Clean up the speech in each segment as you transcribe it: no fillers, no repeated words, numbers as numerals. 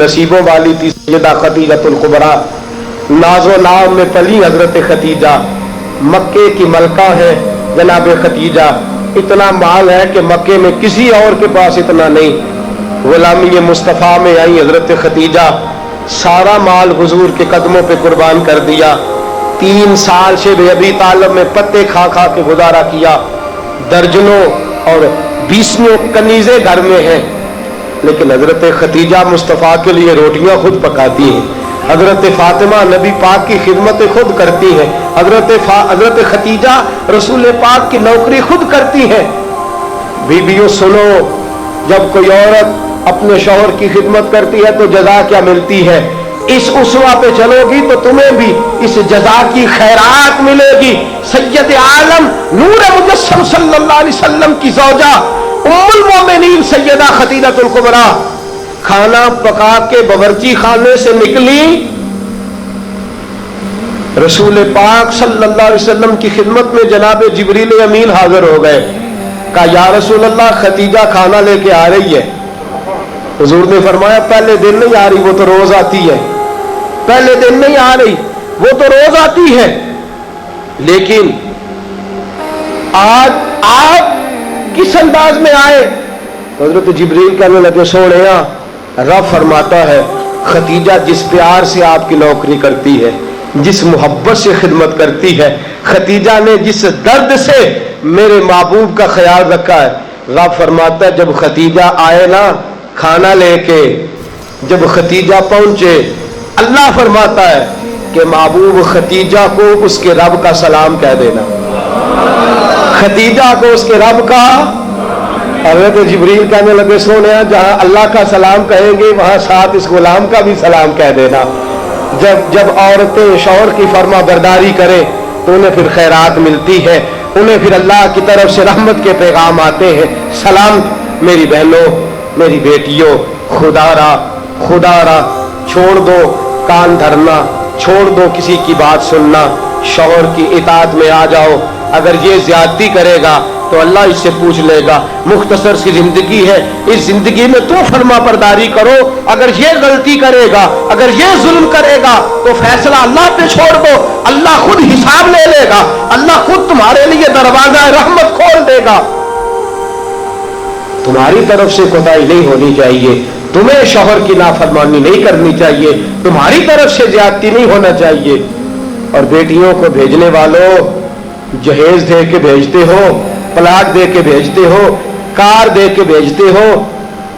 नसीबों वाली थी सैयदा खदीजतुल कुबरा, नाजो नाम में पली हजरत खदीजा, मक्के की मलका है जनाब खदीजा। इतना माल है कि मक्के में किसी और के पास इतना नहीं। गुलामी मुस्तफ़ा में आई हजरत खदीजा, सारा माल हुजूर के कदमों पे कुर्बान कर दिया। 3 साल से अबी तालिब में पत्ते खा खा के गुजारा किया। दर्जनों और 20 कनीजे घर में हैं, लेकिन हजरत खदीजा मुस्तफ़ा के लिए रोटियां खुद पकाती हैं। हजरत फातिमा नबी पाक की खिदमत खुद करती हैं। हजरत खदीजा रसूल पाक की नौकरी खुद करती हैं। बीबियों सुनो, जब कोई औरत अपने शौहर की खिदमत करती है तो जजा क्या मिलती है। इस उसवा पे चलोगी तो तुम्हें भी इस जजा की खैरात मिलेगी। सैयद आलम नूर मुजस्सम सल्लल्लाहु अलैहि वसल्लम की ज़ौजा उम्मुल मोमिनीन सैयदा खदीजतुल कुबरा खाना पका के बावर्ची खाने से निकली, रसूल पाक सल्लल्लाहु अलैहि वसल्लम की खिदमत में जनाब जिब्रील अमीन हाजिर हो गए। कहा या रसूल अल्लाह, खदीजा खाना लेके आ रही है। हुजूर ने फरमाया पहले दिन नहीं आ रही, वो तो रोज आती है। पहले दिन नहीं आ रही, वो तो रोज आती है, लेकिन आज आप किस अंदाज में आए। हजरत जिब्रील कहने लगे सोने रब फरमाता है खदीजा जिस प्यार से आपकी नौकरी करती है, जिस मोहब्बत से खिदमत करती है, खदीजा ने जिस दर्द से मेरे महबूब का ख्याल रखा है, रब फरमाता है जब खदीजा आए ना खाना लेके, जब खदीजा पहुंचे, अल्लाह फरमाता है कि महबूब खदीजा को उसके रब का सलाम कह देना। खदीजा को उसके रब का। हज़रत जिब्रील कहने लगे सोने जहां अल्लाह का सलाम कहेंगे वहां साथ इस गुलाम का भी सलाम कह देना। जब औरतें शौहर की फर्मा बरदारी करें तो उन्हें फिर खैरात मिलती है, उन्हें फिर अल्लाह की तरफ से रहमत के पैगाम आते हैं। सलाम मेरी बहनों, मेरी बेटियों, खुदारा छोड़ दो कान धरना, छोड़ दो किसी की बात सुनना, शौहर की इताअत में आ जाओ। अगर ये ज्यादती करेगा तो अल्लाह इससे पूछ लेगा। मुख्तसर सी जिंदगी है, इस जिंदगी में तुम फर्मा बरदारी करो। अगर ये गलती करेगा, अगर ये जुल्म करेगा तो फैसला अल्लाह पे छोड़ दो, अल्लाह खुद हिसाब ले लेगा, अल्लाह खुद तुम्हारे लिए दरवाजा रहमत खोल देगा। तुम्हारी तरफ से कोताही नहीं होनी चाहिए, तुम्हें शौहर की नाफरमानी नहीं करनी चाहिए, तुम्हारी तरफ से ज्यादती नहीं होना चाहिए। और बेटियों को भेजने वालों, जहेज दे के भेजते हो, प्लाट दे के भेजते हो, कार दे के भेजते हो,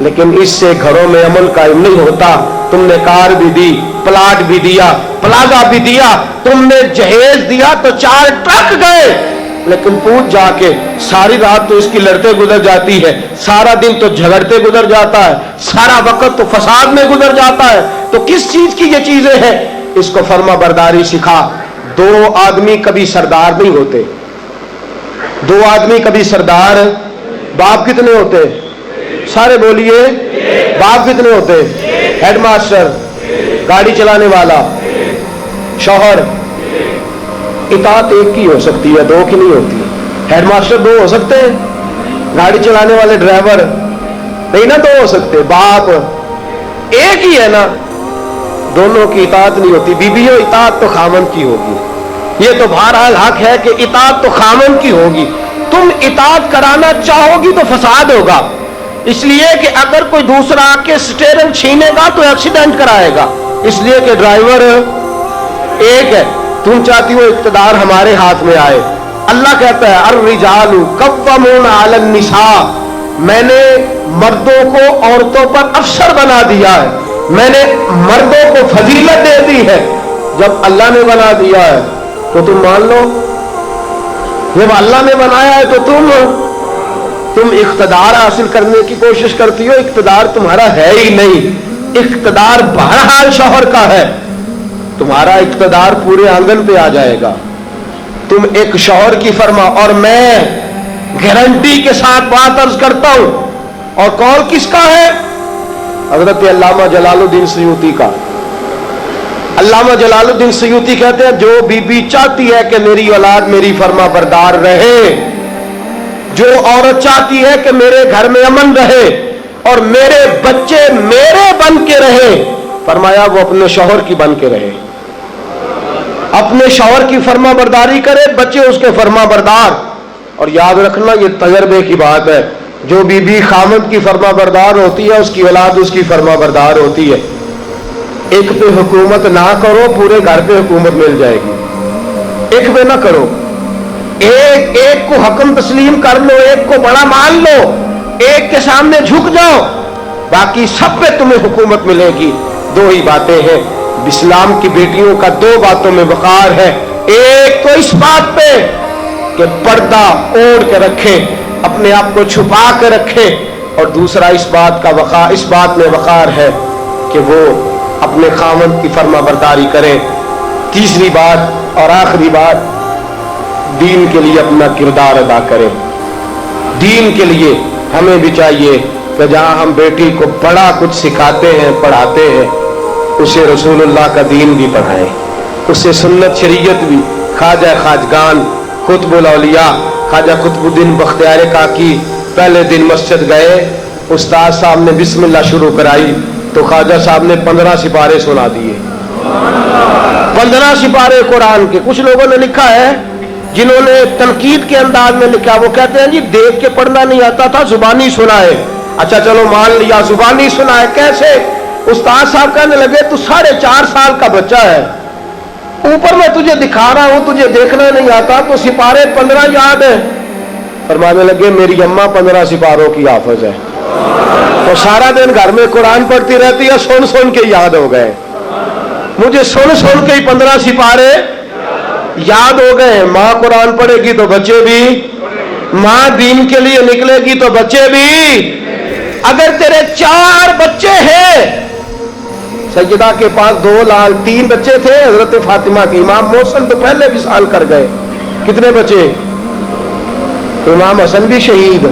लेकिन इससे घरों में अमल कायम नहीं होता। तुमने कार भी दी, प्लाट भी दिया, प्लाजा भी दिया, तुमने जहेज दिया तो 4 ट्रक गए, लेकिन पूछ जाके सारी रात तो इसकी लड़ते गुजर जाती है, सारा दिन तो झगड़ते गुजर जाता है, सारा वक्त तो फसाद में गुजर जाता है। तो किस चीज की ये चीजें हैं? इसको फर्मा बरदारी सिखा। 2 आदमी कभी सरदार नहीं होते, 2 आदमी कभी सरदार। बाप कितने होते? सारे बोलिए, बाप कितने होते? हेडमास्टर, गाड़ी चलाने वाला, शौहर। इताअत एक की हो सकती है, 2 की नहीं होती। हेडमास्टर 2 हो सकते हैं, गाड़ी चलाने वाले ड्राइवर नहीं ना 2 हो सकते। बाप एक ही है ना, दोनों की इताअत नहीं होती। बीबियों इताअत तो खामन की होगी, ये तो बहरहाल हक है कि इताअत तो खामन की होगी। तुम इताअत कराना चाहोगी तो फसाद होगा, इसलिए कि अगर कोई दूसरा आके स्टीयरिंग छीनेगा तो एक्सीडेंट कराएगा, इसलिए कि ड्राइवर एक है। तुम चाहती हो इक़्तिदार हमारे हाथ में आए। अल्लाह कहता है अर्रिजालु कव्वामूना अलन निसा, मैंने मर्दों को औरतों पर अफसर बना दिया है, मैंने मर्दों को फजीलत दे दी है। जब अल्लाह ने बना दिया है तो तुम मान लो, जब अल्लाह ने बनाया है तो तुम इक़्तिदार हासिल करने की कोशिश करती हो। इक़्तिदार तुम्हारा है ही नहीं, इक़्तिदार बहरहाल शौहर का है। तुम्हारा इक़्तिदार पूरे आंगन पे आ जाएगा। तुम एक शौहर की फरमा, और मैं गारंटी के साथ बात अर्ज करता हूं, और कौल किसका है? हजरत अल्लामा जलालुद्दीन सयूती का। अल्लामा जलालुद्दीन सयूती कहते हैं जो बीबी चाहती है कि मेरी औलाद मेरी फर्मा बरदार रहे, जो औरत चाहती है कि मेरे घर में अमन रहे, اور میرے بچے میرے بن کے رہے. فرمایا وہ اپنے شوہر کی بن کے رہے, اپنے شوہر کی فرما برداری کرے, بچے اس کے فرما بردار. اور یاد رکھنا یہ تجربے کی بات ہے, جو بی بی خامد کی فرما بردار ہوتی ہے اس کی اولاد اس کی فرما بردار ہوتی ہے. ایک پہ حکومت نہ کرو, پورے گھر پہ حکومت مل جائے گی. ایک پہ نہ کرو, ایک کو حکم تسلیم کر لو, ایک کو بڑا مان لو, ایک کے سامنے جھک جاؤ, باقی سب پہ تمہیں حکومت ملے گی. دو ہی باتیں ہیں اسلام کی بیٹیوں کا, دو باتوں میں وقار ہے. ایک تو اس بات پہ کہ پردہ اوڑھ کے رکھے, اپنے آپ کو چھپا کے رکھے, اور دوسرا اس بات میں وقار ہے کہ وہ اپنے خاوند کی فرما برداری کرے. تیسری بات اور آخری بات, دین کے لیے اپنا کردار ادا کرے. دین کے لیے ہمیں بھی چاہیے کہ جہاں ہم بیٹی کو بڑا کچھ سکھاتے ہیں پڑھاتے ہیں, اسے رسول اللہ کا دین بھی پڑھائیں, اسے سنت شریعت بھی. خواجہ خواجگان قطب الاولیاء خواجہ قطب الدین بختیار کاکی پہلے دن مسجد گئے, استاد صاحب نے بسم اللہ شروع کرائی تو خواجہ صاحب نے 15 سپارے سنا دیے. 15 سپارے قرآن کے. کچھ لوگوں نے لکھا ہے جنہوں نے تنقید کے انداز میں لکھا, وہ کہتے ہیں جی دیکھ کے پڑھنا نہیں آتا تھا, زبانی سنا ہے. اچھا چلو مان لیا زبانی سنا ہے. کیسے؟ استاد صاحب کہنے لگے تو 4.5 سال کا بچہ ہے, اوپر میں تجھے دکھا رہا ہوں, تجھے دیکھنا نہیں آتا, تو سپارے 15 یاد ہیں. فرمانے لگے میری اماں 15 سپاروں کی حافظ ہے, تو سارا دن گھر میں قرآن پڑھتی رہتی ہے, سن سن کے یاد ہو گئے. مجھے سن سن کے ہی 15 سپارے یاد ہو گئے. ماں قرآن پڑھے گی تو بچے بھی, ماں دین کے لیے نکلے گی تو بچے بھی. اگر تیرے 4 بچے ہیں, سیدہ کے پاس 2 لال 3 بچے تھے حضرت فاطمہ کی, امام محسن تو پہلے وصال کر گئے. کتنے بچے؟ امام حسن بھی شہید,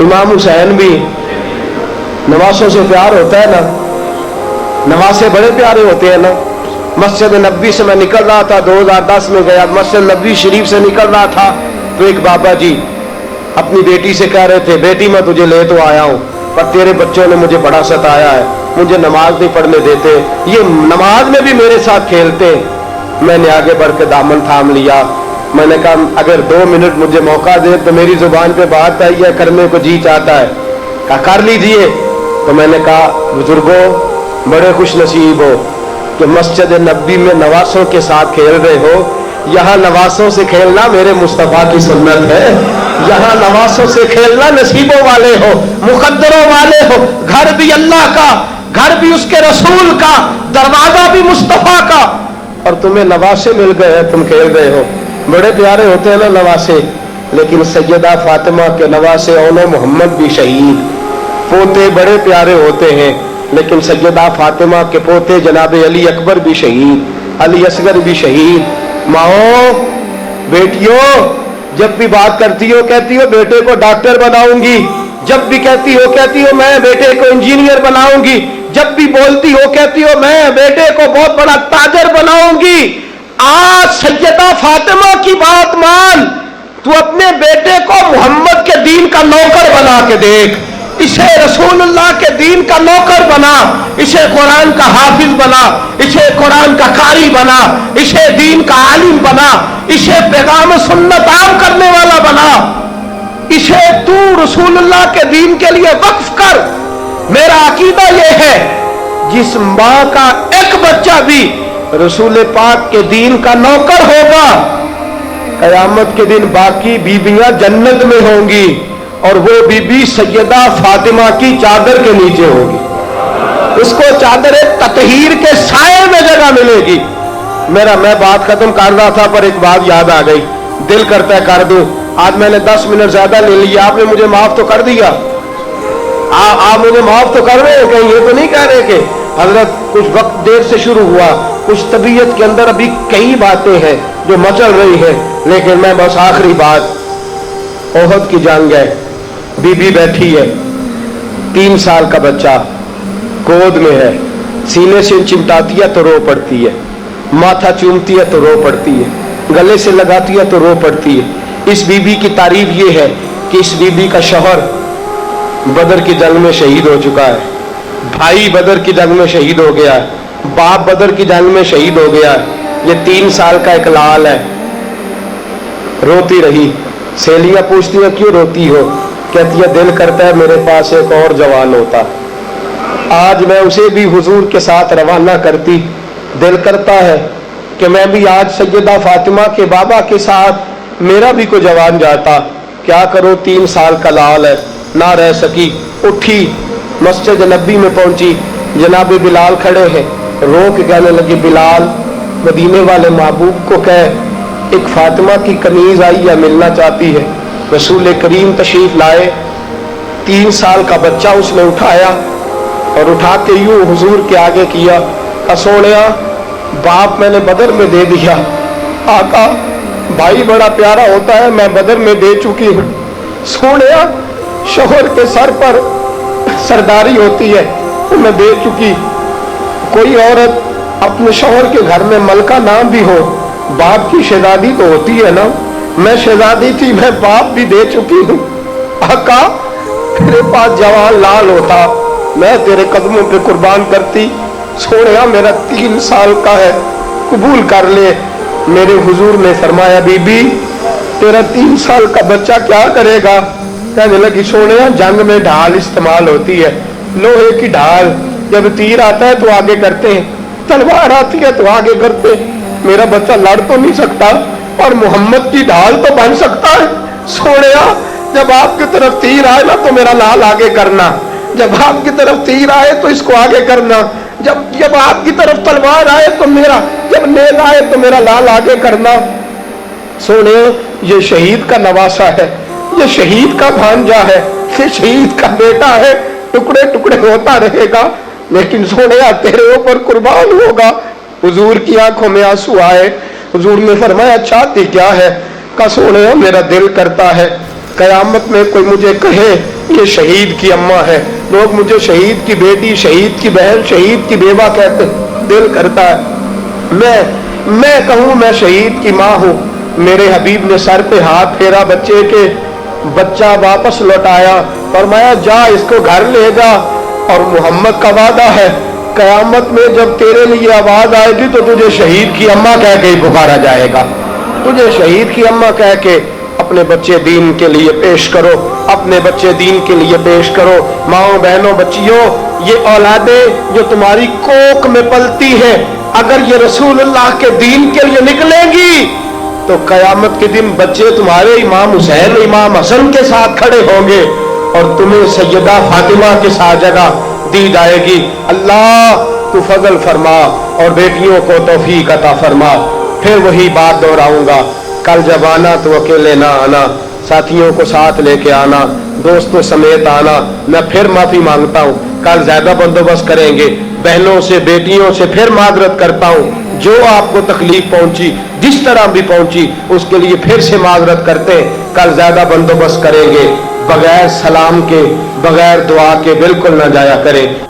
امام حسین بھی. نواسوں سے پیار ہوتا ہے نا, نواسے بڑے پیارے ہوتے ہیں نا. مسجد نبوی سے میں نکل رہا تھا, 2010 میں گیا, مسجد نبوی شریف سے نکل رہا تھا تو ایک بابا جی اپنی بیٹی سے کہہ رہے تھے, بیٹی میں تجھے لے تو آیا ہوں پر تیرے بچوں نے مجھے بڑا ستایا ہے, مجھے نماز نہیں پڑھنے دیتے, یہ نماز میں بھی میرے ساتھ کھیلتے. میں نے آگے بڑھ کے دامن تھام لیا. میں نے کہا اگر 2 منٹ مجھے موقع دے تو میری زبان پہ بات آئی ہے, کرنے کو جی چاہتا ہے. کہا کر لیجئے. تو میں نے کہا بزرگوں بڑے خوش نصیب ہو کہ مسجد نبوی میں نواسوں کے ساتھ کھیل رہے ہو. یہاں نواسوں سے کھیلنا میرے مصطفیٰ کی سنت ہے, یہاں نواسوں سے کھیلنا نصیبوں والے ہو, مقدروں والے ہو. گھر بھی اللہ کا, گھر بھی اس کے رسول کا, دروازہ بھی مصطفیٰ کا, اور تمہیں نواسے مل گئے ہیں, تم کھیل رہے ہو. بڑے پیارے ہوتے ہیں نا نواسے, لیکن سیدہ فاطمہ کے نواسے اولو محمد بھی شہید. پوتے بڑے پیارے ہوتے ہیں لیکن سیدہ فاطمہ کے پوتے جناب علی اکبر بھی شہید, علی اصغر بھی شہید. ماؤں بیٹیوں جب بھی بات کرتی ہو کہتی ہو بیٹے کو ڈاکٹر بناؤں گی, جب بھی کہتی ہو میں بیٹے کو انجینئر بناؤں گی, جب بھی بولتی ہو کہتی ہو میں بیٹے کو بہت بڑا تاجر بناؤں گی. آج سیدہ فاطمہ کی بات مان, تو اپنے بیٹے کو محمد کے دین کا نوکر بنا کے دیکھ, اسے رسول اللہ کے دین کا نوکر بنا, اسے قرآن کا حافظ بنا, اسے قرآن کا قاری بنا, اسے دین کا عالم بنا, اسے پیغام سنت عام کرنے والا بنا, اسے تو رسول اللہ کے دین کے لیے وقف کر. میرا عقیدہ یہ ہے جس ماں کا ایک بچہ بھی رسول پاک کے دین کا نوکر ہوگا, قیامت کے دن باقی بیویاں جنت میں ہوں گی اور وہ بی بی سیدہ فاطمہ کی چادر کے نیچے ہوگی. اس کو چادر تطہیر کے سائے میں جگہ ملے گی. میں بات ختم کر رہا تھا پر ایک بات یاد آ گئی, دل کرتا ہے کر دوں. آج میں نے 10 منٹ زیادہ لے لیا, آپ نے مجھے معاف تو کر دیا, آپ مجھے معاف تو کر رہے ہیں, کہیں یہ تو نہیں کہہ رہے کہ حضرت کچھ وقت دیر سے شروع ہوا, کچھ طبیعت کے اندر ابھی کئی باتیں ہیں جو مچل رہی ہیں. لیکن میں بس آخری بات, احد کی جنگ ہے, بی بی بیٹھی ہے, 3 سال کا بچہ گود میں ہے, سینے سے چمٹاتی ہے تو رو پڑتی ہے, ماتھا چومتی ہے تو رو پڑتی ہے, گلے سے لگاتی ہے تو رو پڑتی ہے. اس بی بی کی تعریف یہ ہے کہ اس بی بی کا شوہر बदर की जंग में शहीद हो चुका है, भाई बदर की जंग में शहीद हो गया है, बाप बदर की जंग में शहीद हो गया है। ये 3 साल का एक लाल है। रोती रही। सहेलियां पूछती है क्यों रोती हो? कहती है दिल करता है मेरे पास एक और जवान होता, आज मैं उसे भी हुजूर के साथ रवाना करती। दिल करता है कि मैं भी आज सैयदा फातिमा के बाबा के साथ मेरा भी कोई जवान जाता। क्या करो, 3 साल का लाल है, ना रह सकी। उठी, मस्जिद नबी में पहुंची, जनाब बिलाल खड़े हैं। रो के कहने लगी, बिलाल मदीने वाले महबूब को कह एक फातिमा की कमीज आई या मिलना चाहती है। रसूल करीम तशरीफ लाए। 3 साल का बच्चा उसने उठाया और उठा के यूं हुजूर के आगे किया। का सोनिया बाप मैंने बदर में दे दिया। आका भाई बड़ा प्यारा होता है, मैं बदर में दे चुकी हूँ। सोनिया शोहर के सर पर सरदारी होती है, तो मैं दे चुकी। कोई औरत अपने शोहर के घर में मलका नाम भी हो, बाप की शहजादी तो होती है ना। मैं शहजादी थी, मैं बाप भी दे चुकी हूँ। आका मेरे पास जवान लाल होता, मैं तेरे कदमों पे कुर्बान करती। सोनिया मेरा 3 साल का है, कबूल कर ले। मेरे हुजूर ने फरमाया, बीबी तेरा 3 साल का बच्चा क्या करेगा? कहने लगी, सोनिया जंग में ढाल इस्तेमाल होती है, लोहे की ढाल। जब तीर आता है तो आगे करते हैं, तलवार आती है तो आगे करते हैं। मेरा बच्चा लड़ तो नहीं सकता, और मोहम्मद की ढाल तो बन सकता है। सोनिया जब आपकी तरफ तीर आए ना तो मेरा लाल आगे करना, जब आपकी तरफ तीर आए तो इसको आगे करना, जब आपकी तरफ तलवार आए तो मेरा, जब नेल आए तो मेरा लाल आगे करना। सोने ये शहीद का नवासा है, ये शहीद का भांजा है, ये शहीद का बेटा है, टुकड़े टुकड़े होता रहेगा, लेकिन सोने तेरे ऊपर कुर्बान होगा। हुजूर की आंखों में आंसू आए। हुजूर ने फरमाया, चाहती क्या है? का सोने मेरा दिल करता है कयामत में कोई मुझे कहे ये शहीद की अम्मा है, लोग मुझे शहीद की बेटी, शहीद की बहन, शहीद की बेवा कहते। दिल करता है मैं कहूं मैं शहीद की माँ हूं। मेरे हबीब ने सर पे हाथ फेरा बच्चे के, बच्चा वापस लौटाया, फरमाया जा इसको घर ले जा। और मोहम्मद का वादा है कयामत में जब तेरे लिए आवाज आएगी तो तुझे शहीद की अम्मा कह के पुकारा जाएगा। तुझे शहीद की अम्मा कह के अपने बच्चे दीन के लिए पेश करो, अपने बच्चे दीन के लिए पेश करो। माओ बहनों बच्चियों, ये औलादें जो तुम्हारी कोख में पलती हैं, अगर ये रसूलुल्लाह के दीन के लिए निकलेंगी तो कयामत के दिन बच्चे तुम्हारे इमाम हुसैन, इमाम हसन के साथ खड़े होंगे और तुम्हें सैयदा फातिमा के साथ जगह दी जाएगी। अल्लाह तू फजल फरमा और बेटियों को तौफीक अता फरमा। फिर वही बात दोहराऊंगा, कल जब आना तो अकेले ना आना, साथियों को साथ लेके आना, दोस्तों समेत आना। मैं फिर माफी मांगता हूँ, कल ज्यादा बंदोबस्त करेंगे। बहनों से, बेटियों से फिर माजरत करता हूँ, जो आपको तकलीफ पहुंची, जिस तरह भी पहुंची, उसके लिए फिर से माजरत करते हैं। कल ज्यादा बंदोबस्त करेंगे। बगैर सलाम के, बगैर दुआ के बिल्कुल ना जाया करें।